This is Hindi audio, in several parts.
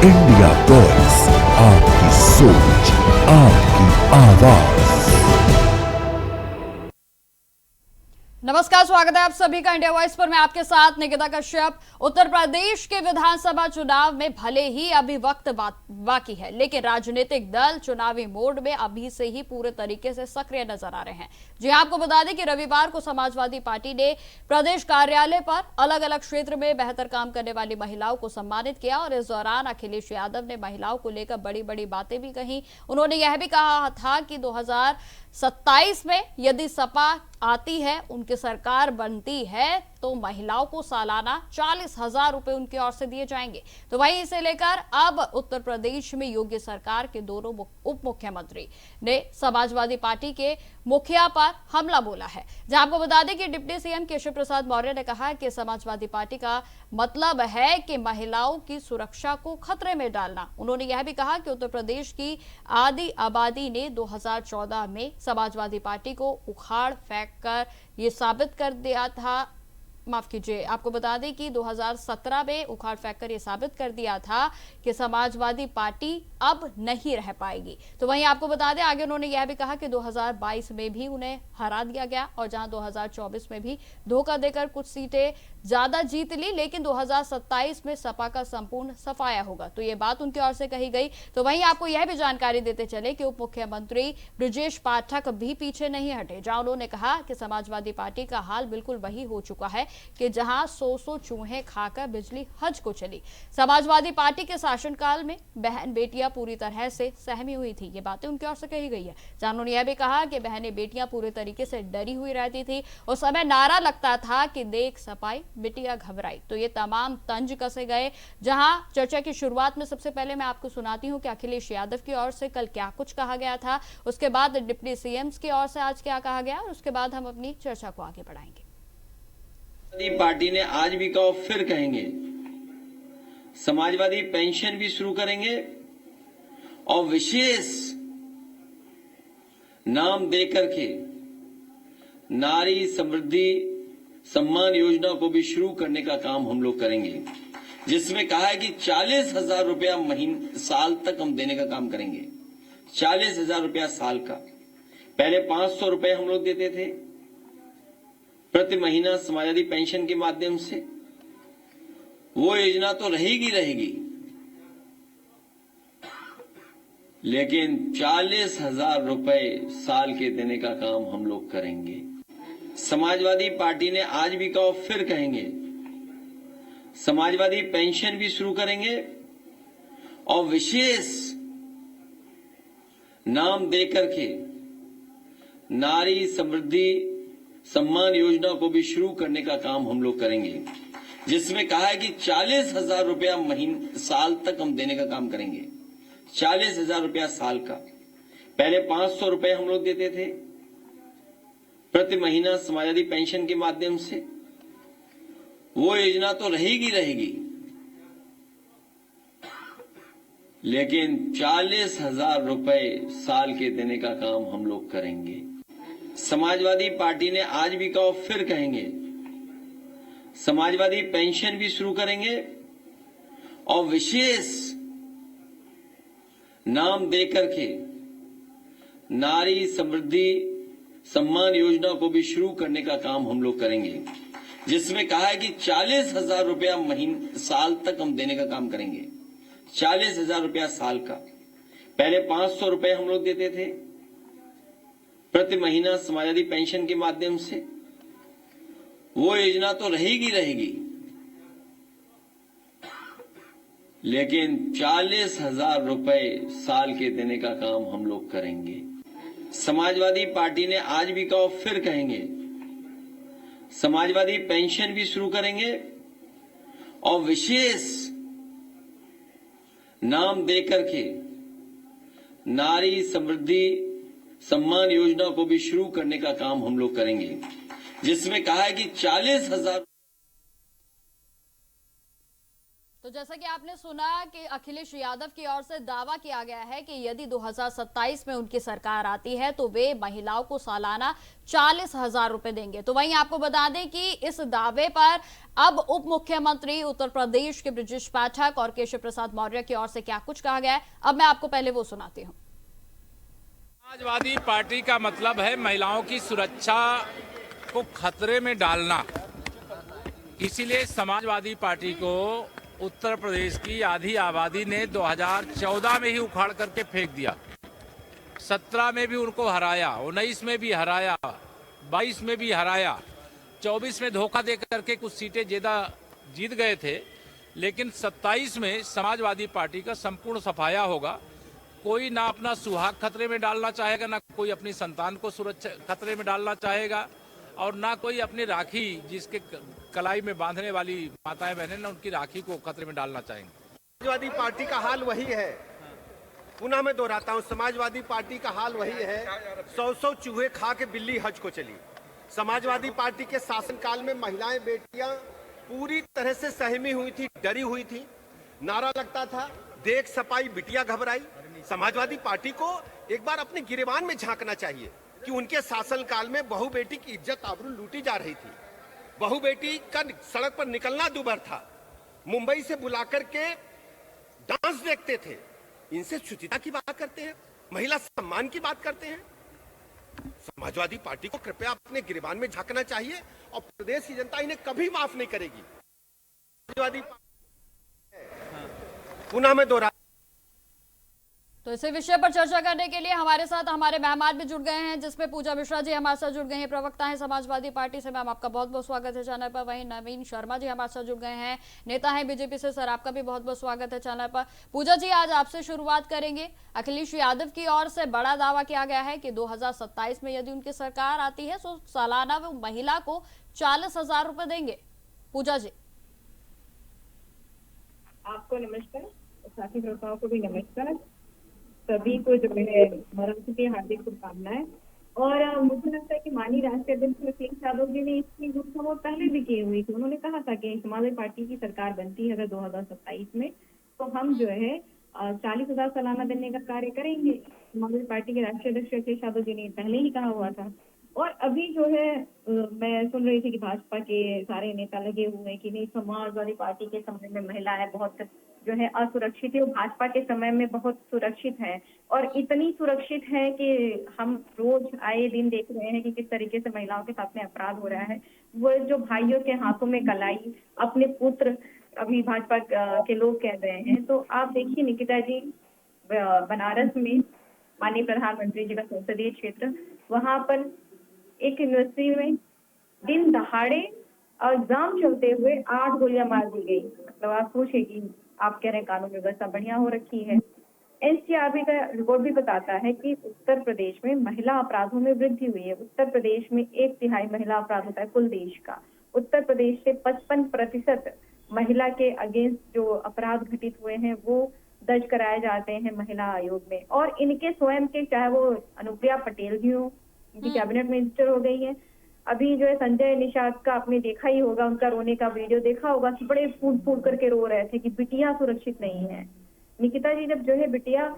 इंडिया वॉइस, आपकी सोच, आपकी आवाज। नमस्कार, स्वागत है आप सभी का इंडिया वॉइस पर। मैं आपके साथ निकिता कश्यप। उत्तर प्रदेश के विधानसभा चुनाव में भले ही अभी वक्त बाकी है, लेकिन राजनीतिक दल चुनावी मोड में अभी से ही पूरे तरीके से सक्रिय नजर आ रहे हैं। जी आपको बता दें कि रविवार को समाजवादी पार्टी ने प्रदेश कार्यालय पर अलग अलग क्षेत्र में बेहतर काम करने वाली महिलाओं को सम्मानित किया और इस दौरान अखिलेश यादव ने महिलाओं को लेकर बड़ी बड़ी बातें भी कही। उन्होंने यह भी कहा था कि 2027 में यदि सपा आती है, उनकी सरकार बनती है, तो महिलाओं को सालाना 40,000 रुपए उनकी ओर से दिए जाएंगे। तो वहीं इसे लेकर अब उत्तर प्रदेश में योगी सरकार के दोनों उप मुख्यमंत्री ने समाजवादी पार्टी के मुखिया पर हमला बोला है। जहां आपको बता दें कि डिप्टी सीएम केशव प्रसाद मौर्य ने कहा कि समाजवादी पार्टी का मतलब है कि महिलाओं की सुरक्षा को खतरे में डालना। उन्होंने यह भी कहा कि उत्तर प्रदेश की आधी आबादी ने 2014 में समाजवादी पार्टी को उखाड़ फेंक कर ये साबित कर दिया था। माफ कीजिए, आपको बता दें कि 2017 में उखाड़ फेंक कर यह साबित कर दिया था कि समाजवादी पार्टी अब नहीं रह पाएगी। तो वहीं आपको बता दें, आगे उन्होंने यह भी कहा कि 2022 में भी उन्हें हरा दिया गया और जहां 2024 में भी धोखा देकर कुछ सीटें ज्यादा जीत ली, लेकिन 2027 में सपा का संपूर्ण सफाया होगा। तो ये बात उनकी ओर से कही गई। तो वहीं आपको यह भी जानकारी देते चले कि उप मुख्यमंत्री ब्रजेश पाठक भी पीछे नहीं हटे, जहां उन्होंने कहा कि समाजवादी पार्टी का हाल बिल्कुल वही हो चुका है कि जहां 100 चूहे खाकर बिजली हज को चली। समाजवादी पार्टी के शासनकाल में बहन बेटियां पूरी तरह से सहमी हुई थी। ये बातें उनकी ओर से कही गई है। जहां उन्होंने यह भी कहा कि बहनें बेटियां पूरे तरीके से डरी हुई रहती थी। उस समय नारा लगता था कि देख सपाई बिटिया घबराई। तो ये तमाम तंज कसे गए। जहां चर्चा की शुरुआत में सबसे पहले मैं आपको सुनाती हूं कि अखिलेश यादव की ओर से कल क्या कुछ कहा गया था, उसके बाद डिप्टी सीएम की ओर से आज क्या कहा गया और उसके बाद हम अपनी चर्चा को आगे बढ़ाएंगे। पार्टी ने आज भी कहा, फिर कहेंगे, समाजवादी पेंशन भी शुरू करेंगे और विशेष नाम देकर के नारी समृद्धि सम्मान योजना को भी शुरू करने का काम हम लोग करेंगे, जिसमें कहा है कि 40,000 रुपया साल तक हम देने का काम करेंगे। 40,000 रुपया साल का। पहले 500 रुपए हम लोग देते थे प्रति महीना समाजवादी पेंशन के माध्यम से। वो योजना तो रहेगी, लेकिन 40,000 रुपए साल के देने का काम हम लोग करेंगे। समाजवादी पार्टी ने आज भी कहा, फिर कहेंगे, समाजवादी पेंशन भी शुरू करेंगे और विशेष नाम देकर के नारी समृद्धि सम्मान योजना को भी शुरू करने का काम हम लोग करेंगे, जिसमें कहा है कि 40,000 रुपया साल तक हम देने का काम करेंगे। 40,000 रुपया साल का। पहले 500 रुपए हम लोग देते थे प्रति महीना समाजवादी पेंशन के माध्यम से। वो योजना तो रहेगी, लेकिन 40,000 रुपए साल के देने का काम हम लोग करेंगे। समाजवादी पार्टी ने आज भी कहा, फिर कहेंगे, समाजवादी पेंशन भी शुरू करेंगे और विशेष नाम देकर के नारी समृद्धि सम्मान योजना को भी शुरू करने का काम हम लोग करेंगे, जिसमें कहा है कि 40,000 रुपया साल तक हम देने का काम करेंगे। 40,000 रुपया साल का। पहले 500 रुपए हम लोग देते थे प्रति महीना समाजवादी पेंशन के माध्यम से। वो योजना तो रहेगी, लेकिन 40,000 रुपए साल के देने का काम हम लोग करेंगे। समाजवादी पार्टी ने आज भी कहा, फिर कहेंगे, समाजवादी पेंशन भी शुरू करेंगे और विशेष नाम देकर के नारी समृद्धि सम्मान योजना को भी शुरू करने का काम हम लोग करेंगे, जिसमें कहा है कि 40,000। तो जैसा कि आपने सुना कि अखिलेश यादव की ओर से दावा किया गया है कि यदि 2027 में उनकी सरकार आती है तो वे महिलाओं को सालाना 40,000 रुपए देंगे। तो वहीं आपको बता दें कि इस दावे पर अब उप मुख्यमंत्री उत्तर प्रदेश के बृजेश पाठक और केशव प्रसाद मौर्य की ओर से क्या कुछ कहा गया है, अब मैं आपको पहले वो सुनाती हूँ। समाजवादी पार्टी का मतलब है महिलाओं की सुरक्षा को खतरे में डालना। इसीलिए समाजवादी पार्टी को उत्तर प्रदेश की आधी आबादी ने 2014 में ही उखाड़ करके फेंक दिया। 17 में भी उनको हराया, 19 में भी हराया, 22 में भी हराया, 24 में धोखा दे करके कुछ सीटें ज्यादा जीत गए थे। लेकिन 27 में समाजवादी पार्टी का संपूर्ण सफाया होगा। कोई ना अपना सुहाग खतरे में डालना चाहेगा, ना कोई अपनी संतान को सुरक्षा खतरे में डालना चाहेगा, और ना कोई अपनी राखी जिसके कलाई में बांधने वाली माताएं बहनें ना उनकी राखी को खतरे में डालना चाहेंगे। समाजवादी पार्टी का हाल वही है, पुनः मैं दोहराता हूं, समाजवादी पार्टी का हाल वही है। 100 चूहे खा के बिल्ली हज को चली। समाजवादी पार्टी के शासनकाल में महिलाएं बेटियां पूरी तरह से सहमी हुई थी, डरी हुई थी। नारा लगता था, देख सपाई बिटिया घबराई। समाजवादी पार्टी को एक बार अपने गिरेबान में झांकना चाहिए कि उनके शासनकाल में बहू बेटी की इज्जत आबरू लूटी जा रही थी। बहू बेटी का सड़क पर निकलना दूभर था। मुंबई से बुलाकर के डांस देखते थे। इनसे शुचिता की बात करते हैं, महिला सम्मान की बात करते हैं। समाजवादी पार्टी को कृपया अपने गिरेबान में झांकना चाहिए और प्रदेश की जनता इन्हें कभी माफ नहीं करेगी। समाजवादी पुनः मैं दोहरा तो इसी विषय पर चर्चा करने के लिए हमारे साथ हमारे मेहमान भी जुड़ गए हैं, जिसमें पूजा मिश्रा जी हमारे साथ जुड़ गए हैं, प्रवक्ता हैं समाजवादी पार्टी से। मैम आपका बहुत बहुत स्वागत है चैनल पर। वहीं नवीन शर्मा जी हमारे साथ जुड़ गए हैं, नेता हैं बीजेपी से। सर आपका भी बहुत बहुत स्वागत है चैनल पर। पूजा जी, आज आपसे शुरुआत करेंगे। अखिलेश यादव की ओर से बड़ा दावा किया गया है कि 2027 में यदि उनकी सरकार आती है तो सालाना वो महिला को 40,000 रुपए देंगे। पूजा जी, आपको नमस्कार, साथी श्रोताओं को भी नमस्कार। सभी को जो है नवरात्रि की हार्दिक शुभकामनाएं। और मुझे लगता है कि माननीय राष्ट्रीय अध्यक्ष अखिलेश यादव जी ने इसकी घोषणा वो पहले भी की हुई थी। उन्होंने कहा था कि समाजवादी पार्टी की सरकार बनती है अगर 2027 में, तो हम जो है 40,000 सालाना देने का कार्य करेंगे। समाजवादी पार्टी के राष्ट्रीय अध्यक्ष अखिलेश यादव जी ने पहले ही कहा हुआ था। और अभी जो है मैं सुन रही थी कि भाजपा के सारे नेता लगे हुए हैं कि नहीं, समाजवादी पार्टी के समय में महिलाएं बहुत जो है असुरक्षित है, वो भाजपा के समय में बहुत सुरक्षित है। और इतनी सुरक्षित है कि हम रोज आए दिन देख रहे हैं कि किस तरीके से महिलाओं के साथ में अपराध हो रहा है। वो जो भाइयों के हाथों में कलाई, अपने पुत्र अभी भाजपा के लोग कह रहे हैं। तो आप देखिए निकिता जी, बनारस में माननीय प्रधानमंत्री जी का संसदीय क्षेत्र, वहां पर एक यूनिवर्सिटी में दिन दहाड़े और एग्जाम चलते हुए 8 गोलियां मार दी गई। मतलब आप पूछे कि आप कह रहे हैं कानून व्यवस्था बढ़िया हो रखी है। एनसीआरबी का रिपोर्ट भी बताता है कि उत्तर प्रदेश में महिला अपराधों में वृद्धि हुई है। उत्तर प्रदेश में 1/3 महिला अपराध होता है कुल देश का। उत्तर प्रदेश से 55% महिला के अगेंस्ट जो अपराध घटित हुए हैं वो दर्ज कराए जाते हैं महिला आयोग में। और इनके स्वयं के, चाहे वो अनुप्रिया पटेल भी हो, इनकी कैबिनेट मिनिस्टर हो गई है। अभी जो है संजय निषाद का आपने देखा ही होगा, उनका रोने का वीडियो देखा होगा कि बड़े फूट फूट करके रो रहे थे कि बिटिया सुरक्षित नहीं है। निकिता जी, जब जो है बिटिया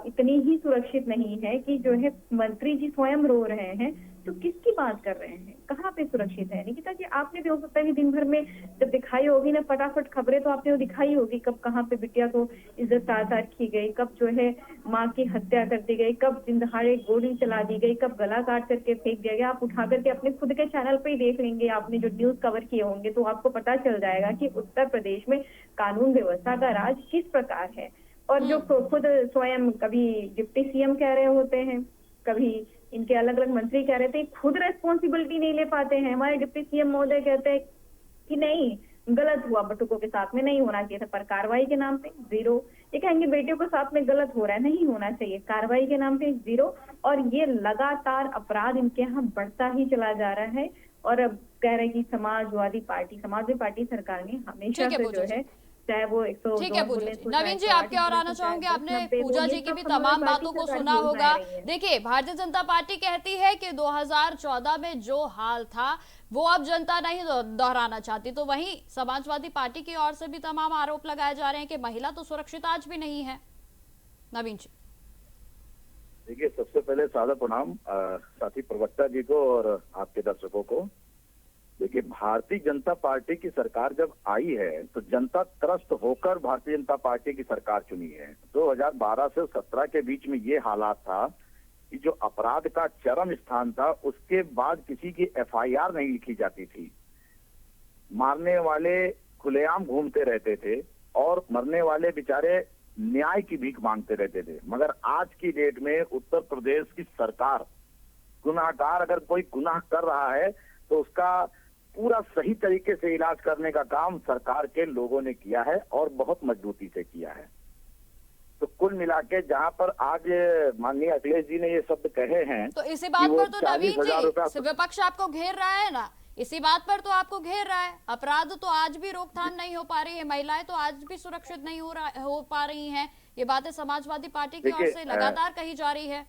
इतनी ही सुरक्षित नहीं है कि जो है मंत्री जी स्वयं रो रहे हैं, तो किसकी बात कर रहे हैं, कहाँ पे सुरक्षित है? निकिता जी, आपने भी हो सकता है कि दिन भर में जब दिखाई होगी ना फटाफट खबरें, तो आपने वो दिखाई होगी कब कहाँ पे बिटिया को इज्जत तार की गई, कब जो है माँ की हत्या कर दी गई, कब जिंदहाड़े गोली चला दी गई, कब गला काट करके फेंक दिया गया। आप उठा करके अपने खुद के चैनल पे ही देख लेंगे, आपने जो न्यूज कवर किए होंगे, तो आपको पता चल जाएगा कि उत्तर प्रदेश में कानून व्यवस्था का राज किस प्रकार है। और जो खुद स्वयं कभी डिप्टी सीएम कह रहे होते हैं, कभी इनके अलग अलग मंत्री कह रहे थे, खुद रेस्पॉन्सिबिलिटी नहीं ले पाते हैं। हमारे डिप्टी सीएम महोदय कहते हैं कि नहीं, गलत हुआ, बटुकों के साथ में नहीं होना चाहिए था, पर कार्रवाई के नाम पे 0। ये कहेंगे बेटियों के साथ में गलत हो रहा है, नहीं होना चाहिए, कार्रवाई के नाम पे 0। और ये लगातार अपराध इनके यहाँ बढ़ता ही चला जा रहा है। और अब कह रहे हैं कि समाजवादी पार्टी सरकार ने हमेशा से जो है चाहे वो 100 ठीक है पूजा जी। नवीन जी, आपके और आना चाहूंगे। आपने पूजा जी की भी तमाम बातों को सुना होगा। देखिए, भारतीय जनता पार्टी कहती है कि 2014 में जो हाल था वो अब जनता नहीं दोहराना चाहती, तो वहीं समाजवादी पार्टी की ओर से भी तमाम आरोप लगाए जा रहे हैं कि महिला तो सुरक्षित आज भी नहीं है। नवीन जी, देखिए, सबसे पहले सादर प्रणाम साथी प्रवक्ता जी को और आपके दर्शकों को। देखिए, भारतीय जनता पार्टी की सरकार जब आई है तो जनता त्रस्त होकर भारतीय जनता पार्टी की सरकार चुनी है। 2012 से 17 के बीच में ये हालात था कि जो अपराध का चरम स्थान था, उसके बाद किसी की एफआईआर नहीं लिखी जाती थी। मारने वाले खुलेआम घूमते रहते थे और मरने वाले बेचारे न्याय की भीख मांगते रहते थे। मगर आज की डेट में उत्तर प्रदेश की सरकार, गुनाहगार अगर कोई गुनाह कर रहा है तो उसका पूरा सही तरीके से इलाज करने का काम सरकार के लोगों ने किया है और बहुत मजबूती से किया है। तो कुल मिला के जहाँ पर आज माननीय अखिलेश जी ने ये शब्द कहे हैं, तो इसी बात पर तो नवीन जी विपक्ष आपको घेर रहा है ना, इसी बात पर तो आपको घेर रहा है। अपराध तो आज भी रोकथाम नहीं हो पा रही है, महिलाएं तो आज भी सुरक्षित नहीं हो पा रही हैं। ये बातें समाजवादी पार्टी की ओर से लगातार कही जा रही है।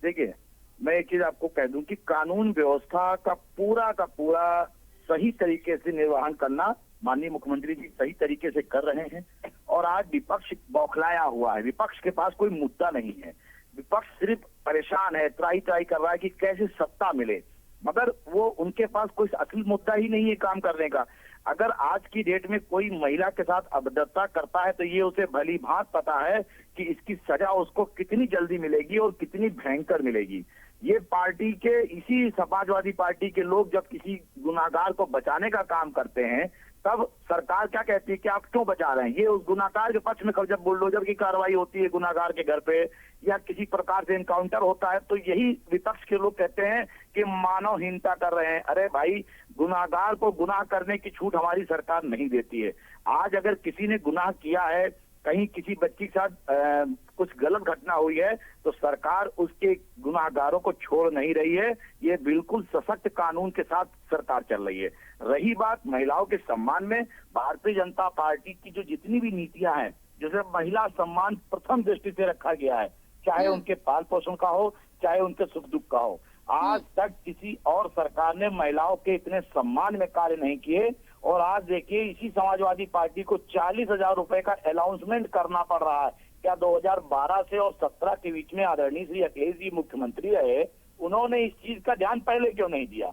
देखिए, मैं एक चीज आपको कह दूं कि कानून व्यवस्था का पूरा सही तरीके से निर्वहन करना माननीय मुख्यमंत्री जी सही तरीके से कर रहे हैं। और आज विपक्ष बौखलाया हुआ है, विपक्ष के पास कोई मुद्दा नहीं है। विपक्ष सिर्फ परेशान है, ट्राई कर रहा है कि कैसे सत्ता मिले, मगर वो उनके पास कोई असली मुद्दा ही नहीं है काम करने का। अगर आज की डेट में कोई महिला के साथ अभद्रता करता है तो ये उसे भली भांत पता है कि इसकी सजा उसको कितनी जल्दी मिलेगी और कितनी भयंकर मिलेगी। ये पार्टी के, इसी समाजवादी पार्टी के लोग जब किसी गुनाहगार को बचाने का काम करते हैं तब सरकार क्या कहती है कि आप क्यों बचा रहे हैं। ये उस गुनाहगार के पक्ष में जब बुलडोजर की कार्रवाई होती है गुनाहगार के घर पे या किसी प्रकार से इनकाउंटर होता है तो यही विपक्ष के लोग कहते हैं कि मानवहीनता कर रहे हैं। अरे भाई, गुनाहगार को गुनाह करने की छूट हमारी सरकार नहीं देती है। आज अगर किसी ने गुनाह किया है, कहीं किसी बच्ची के साथ कुछ गलत घटना हुई है तो सरकार उसके गुनाहगारों को छोड़ नहीं रही है। ये बिल्कुल सशक्त कानून के साथ सरकार चल रही है। रही बात महिलाओं के सम्मान में, भारतीय जनता पार्टी की जो जितनी भी नीतियां हैं, जैसे महिला सम्मान प्रथम दृष्टि से रखा गया है, चाहे उनके पाल पोषण का हो, चाहे उनके सुख दुख का हो। आज तक किसी और सरकार ने महिलाओं के इतने सम्मान में कार्य नहीं किए। और आज देखिए, इसी समाजवादी पार्टी को 40,000 रुपए का अनाउंसमेंट करना पड़ रहा है। क्या 2012 से और 17 के बीच में आदरणीय श्री अखिलेश जी मुख्यमंत्री रहे, उन्होंने इस चीज का ध्यान पहले क्यों नहीं दिया?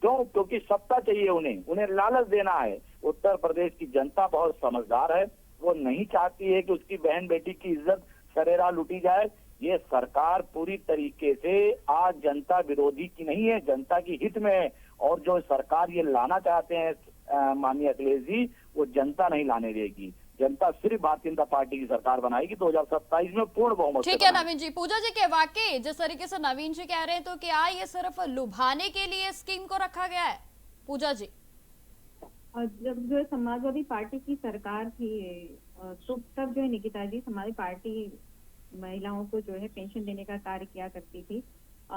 क्यों? क्योंकि सत्ता चाहिए उन्हें लालच देना है। उत्तर प्रदेश की जनता बहुत समझदार है, वो नहीं चाहती है कि उसकी बहन बेटी की इज्जत सरेरा लूटी जाए। ये सरकार पूरी तरीके से आज जनता विरोधी की नहीं है, जनता की हित में है। और जो सरकार ये लाना चाहते हैं माननीय अखिलेश जी, वो जनता नहीं लाने देगी। जनता सिर्फ भारतीय जनता पार्टी की सरकार बनाएगी 2027 में पूर्ण बहुमत। ठीक है नवीन जी। पूजा जी के वाकई जिस तरीके से नवीन जी कह रहे हैं, तो क्या ये सिर्फ लुभाने के लिए स्कीम को रखा गया है? पूजा जी, जब जो समाजवादी पार्टी की सरकार थी तो तब जो है निकिता जी, समाजवादी पार्टी महिलाओं को जो है पेंशन देने का कार्य किया करती थी।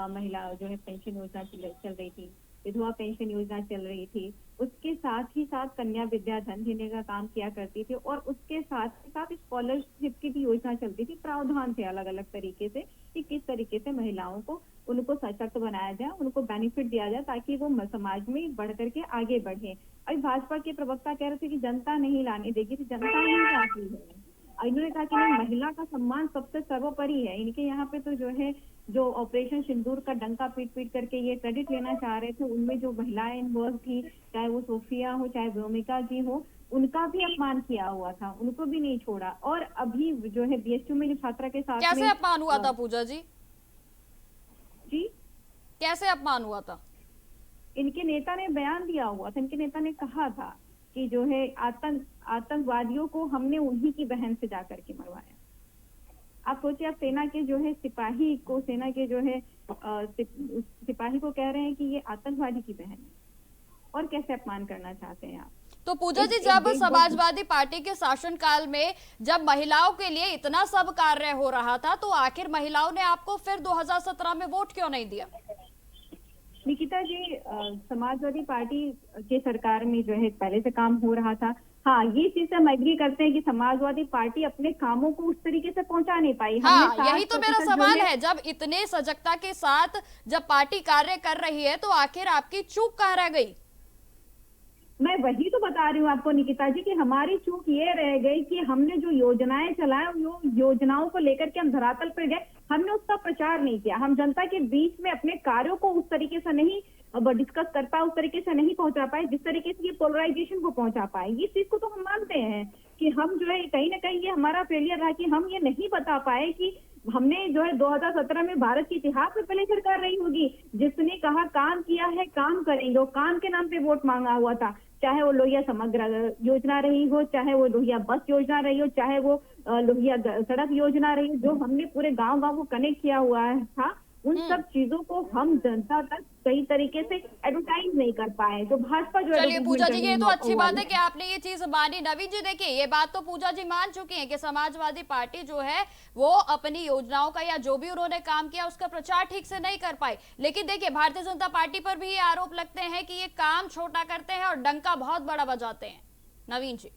महिला जो है पेंशन योजना चल रही थी, विधवा पेंशन योजना चल रही थी, उसके साथ ही साथ कन्या विद्या धन देने का काम किया करती थी और उसके साथ ही साथ स्कॉलरशिप की भी योजना चलती थी। प्रावधान थे अलग अलग तरीके से कि किस तरीके से महिलाओं को उनको सशक्त बनाया जाए, उनको बेनिफिट दिया जाए ताकि वो समाज में बढ़ करके आगे बढ़े। अभी भाजपा के प्रवक्ता कह रहे थे कि जनता नहीं लाने देगी, तो जनता ही चाहती है। इन्होंने कहा कि नहीं, महिला का सम्मान सबसे सर्वोपरि है। इनके यहाँ पे तो जो है जो ऑपरेशन सिंदूर का डंका पीट करके ये क्रेडिट लेना चाह रहे थे, उनमें जो महिलाएं इन्वॉल्व थी, चाहे वो सोफिया हो चाहे भूमिका जी हो, उनका भी अपमान किया हुआ था, उनको भी नहीं छोड़ा। और अभी जो है बीएचयू में जो छात्रा के साथ कैसे अपमान हुआ था पूजा जी? जी, कैसे अपमान हुआ था? इनके नेता ने बयान दिया हुआ था, इनके नेता ने कहा था कि जो है आतंकवादियों को हमने उन्हीं की बहन से जाकर के मरवाया। आप सोचिए, आप सेना के जो है सिपाही को, सेना के जो है सिपाही को कह रहे हैं कि ये आतंकवादी की बहन है, और कैसे अपमान करना चाहते हैं आप? तो पूजा जी, जब समाजवादी पार्टी के शासनकाल में जब महिलाओं के लिए इतना सब कार्य हो रहा था, तो आखिर महिलाओं ने आपको फिर 2017 में वोट क्यों नहीं दिया? निकिता जी, समाजवादी पार्टी के सरकार में जो है पहले से काम हो रहा था। हाँ, ये चीज से हम एग्री करते हैं कि समाजवादी पार्टी अपने कामों को उस तरीके से पहुंचा नहीं पाई। हाँ, हमने यही तो मेरा 60% सवाल है। जब इतने सजगता के साथ जब पार्टी कार्य कर रही है तो आखिर आपकी चूक कहाँ रह गई? मैं वही तो बता रही हूँ आपको निकिता जी कि हमारी चूक ये रह गई कि हमने जो योजनाएं चलाए, वो योजनाओं को लेकर के हम धरातल पर गए, हमने उसका प्रचार नहीं किया। हम जनता के बीच में अपने कार्यों को उस तरीके से नहीं डिस्कस कर पाए, उस तरीके से नहीं पहुंचा पाए जिस तरीके से ये पोलराइजेशन को पहुंचा पाए। ये चीज को तो हम मानते हैं कि हम जो है कहीं ना कहीं ये हमारा फेलियर रहा कि हम ये नहीं बता पाए कि हमने जो है 2017 में भारत के इतिहास में पहली सरकार रही होगी जिसने कहा काम किया है, काम करेंगे, और काम के नाम पे वोट मांगा हुआ था। चाहे वो लोहिया समग्र योजना रही हो, चाहे वो लोहिया बस योजना रही हो, चाहे वो लोहिया सड़क योजना रही हो, जो हमने पूरे गांव गांव को कनेक्ट किया हुआ था, उन सब चीजों को हम जनता तक सही तरीके से एडवर्टाइज नहीं कर पाए। जो भाजपा जो चलिए पूजा जी, ये तो अच्छी बात है कि आपने ये चीज मानी। नवीन जी, देखिए ये बात तो पूजा जी मान चुकी हैं कि समाजवादी पार्टी जो है वो अपनी योजनाओं का या जो भी उन्होंने काम किया उसका प्रचार ठीक से नहीं कर पाई। लेकिन देखिए भारतीय जनता पार्टी पर भी ये आरोप लगते हैं कि ये काम छोटा करते हैं और डंका बहुत बड़ा बजाते हैं। नवीन जी,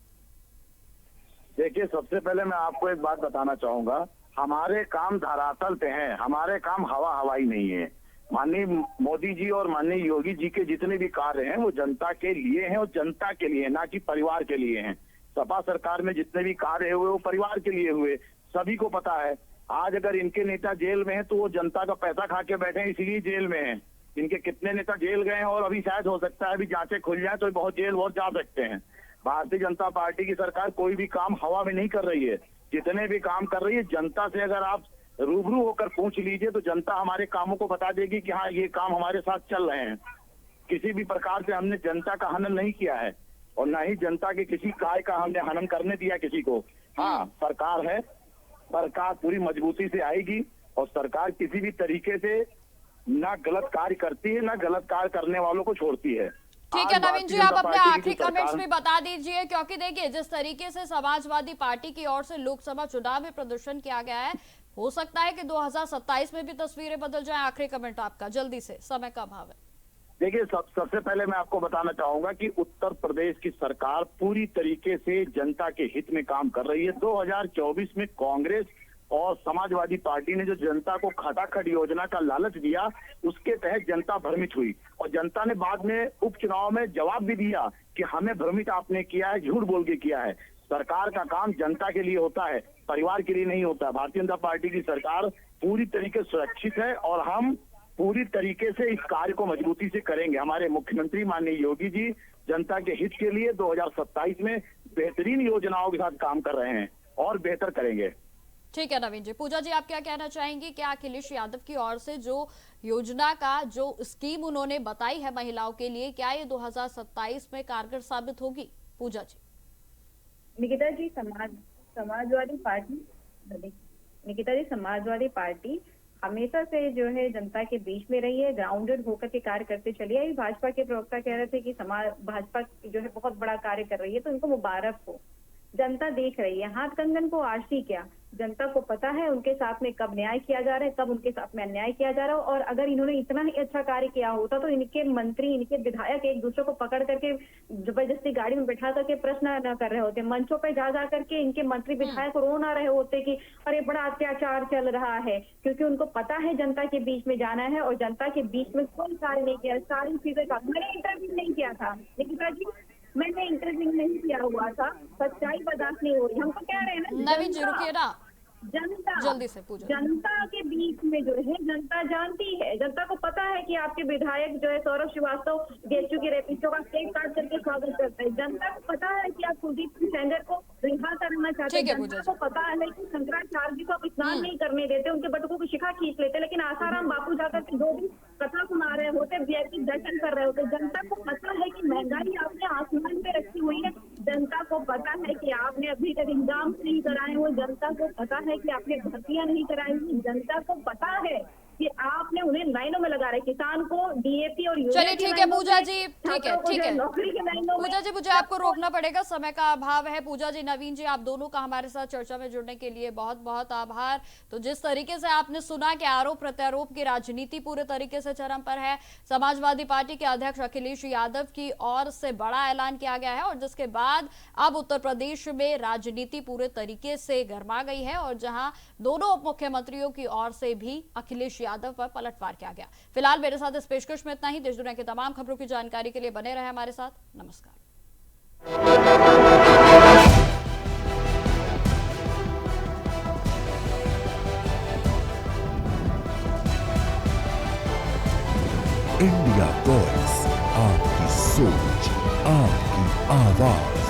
देखिए, सबसे पहले मैं आपको एक बात बताना चाहूंगा, हमारे काम धरातल पे हैं, हमारे काम हवा हवाई नहीं है। माननीय मोदी जी और माननीय योगी जी के जितने भी कार्य हैं वो जनता के लिए हैं और जनता के लिए, ना कि परिवार के लिए हैं। सपा सरकार में जितने भी कार्य हुए वो परिवार के लिए हुए, सभी को पता है। आज अगर इनके नेता जेल में हैं तो वो जनता का पैसा खा के बैठे हैं, इसीलिए जेल में हैं। इनके कितने नेता जेल गए हैं और अभी शायद हो सकता है अभी जांचें खुल जाए तो बहुत जेल बहुत जा सकते हैं। भारतीय जनता पार्टी की सरकार कोई भी काम हवा में नहीं कर रही है। जितने भी काम कर रही है, जनता से अगर आप रूबरू होकर पूछ लीजिए तो जनता हमारे कामों को बता देगी कि हाँ, ये काम हमारे साथ चल रहे हैं। किसी भी प्रकार से हमने जनता का हनन नहीं किया है और न ही जनता के किसी काय का हमने हनन करने दिया किसी को। हाँ, सरकार है, सरकार पूरी मजबूती से आएगी और सरकार किसी भी तरीके से ना गलत कार्य करती है, ना गलत कार्य करने वालों को छोड़ती है। ठीक है नवीन जी, आप अपने आखिरी कमेंट्स भी बता दीजिए, क्योंकि देखिए जिस तरीके से समाजवादी पार्टी की ओर से लोकसभा चुनाव में प्रदर्शन किया गया है, हो सकता है कि 2027 में भी तस्वीरें बदल जाएं। आखिरी कमेंट आपका जल्दी से, समय का अभाव है। देखिए, सबसे पहले मैं आपको बताना चाहूंगा कि उत्तर प्रदेश की सरकार पूरी तरीके से जनता के हित में काम कर रही है। 2024 में कांग्रेस और समाजवादी पार्टी ने जो जनता को खटाखट योजना का लालच दिया, उसके तहत जनता भ्रमित हुई और जनता ने बाद में उपचुनाव में जवाब भी दिया कि हमें भ्रमित आपने किया है, झूठ बोल के किया है। सरकार का काम जनता के लिए होता है, परिवार के लिए नहीं होता। भारतीय जनता पार्टी की सरकार पूरी तरीके से सुरक्षित है और हम पूरी तरीके से इस कार्य को मजबूती से करेंगे। हमारे मुख्यमंत्री माननीय योगी जी जनता के हित के लिए 2027 में बेहतरीन योजनाओं के साथ काम कर रहे हैं और बेहतर करेंगे। ठीक है नवीन जी। पूजा जी, आप क्या कहना चाहेंगे? क्या अखिलेश यादव की ओर से जो योजना का जो स्कीम उन्होंने बताई है महिलाओं के लिए, क्या ये 2027 में कारगर साबित होगी? पूजा जी। निकिता जी, समाजवादी पार्टी हमेशा से जो है जनता के बीच में रही है, ग्राउंडेड होकर के कार्य करते चली है। भाजपा के प्रवक्ता कह रहे थे कि भाजपा जो है बहुत बड़ा कार्य कर रही है, तो इनको मुबारक हो। जनता देख रही है, हाथ कंगन को आरती क्या, जनता को पता है उनके साथ में कब न्याय किया जा रहा है, कब उनके साथ में अन्याय किया जा रहा है। और अगर इन्होंने इतना ही अच्छा कार्य किया होता तो इनके मंत्री, इनके विधायक एक दूसरे को पकड़ करके जबरदस्ती गाड़ी में बैठा करके प्रश्न न कर रहे होते, मंचों पे जा करके इनके मंत्री विधायक रो ना रहे होते कि अरे बड़ा अत्याचार चल रहा है, क्योंकि उनको पता है जनता के बीच में जाना है और जनता के बीच में कोई कार्य नहीं किया। सारी चीजें का मैंने इंटरव्यू नहीं किया था निकिता जी, मैंने इंटरव्यू नहीं किया हुआ था, सच्चाई बर्दाश्त नहीं हो रही। हम तो कह रहे हैं ना, नवीन जी रुकिए ना, जनता जल्दी से पूजा। जनता के बीच में जो है जनता जानती है, जनता को पता है कि आपके विधायक जो है सौरभ श्रीवास्तव गेचू के रेपिस्टों का केक काट करके स्वागत करते हैं। जनता को पता है कि आप कुलदीप सिंह सेंगर को रिहा करना चाहते हैं। जनता को पता है कि शंकराचार्य जी को आप स्नान नहीं करने देते, उनके बटुकों की शिखा खींच लेते, लेकिन आसाराम बापू जाकर के 2 दिन कथा सुना रहे होते, वीआईपी दर्शन कर रहे होते। जनता को पता है कि महंगाई आपने आसमान पे रखी हुई है, जनता को पता है कि आपने अभी तक एग्जाम नहीं कराए हुए, जनता को पता है कि आपने भर्तियां नहीं कराई हुई, जनता को पता है कि आपने उन्हें लाइनों में लगा रहे, किसान को डीएपी और यूरिया है पूजा जी, ठीक है, छात्रों को ठीक जो है नौकरी के लाइनों में पूजा जी, मुझे आपको रोकना पड़ेगा, समय का अभाव है। पूजा जी, नवीन जी, आप दोनों का हमारे साथ चर्चा में जुड़ने के लिए बहुत बहुत आभार। तो जिस तरीके से आपने सुना कि आरोप प्रत्यारोप की राजनीति पूरे तरीके से चरम पर है, समाजवादी पार्टी के अध्यक्ष अखिलेश यादव की ओर से बड़ा ऐलान किया गया है और जिसके बाद अब उत्तर प्रदेश में राजनीति पूरे तरीके से गर्मा गई है और जहां दोनों उप मुख्यमंत्रियों की ओर से भी अखिलेश यादव पर पलटवार किया गया। फिलहाल मेरे साथ इस पेशकश में इतना ही। देश दुनिया की तमाम खबरों की जानकारी के लिए बने रहे हमारे साथ। नमस्कार। इंडिया वॉइस, आपकी सोच, आपकी आवाज।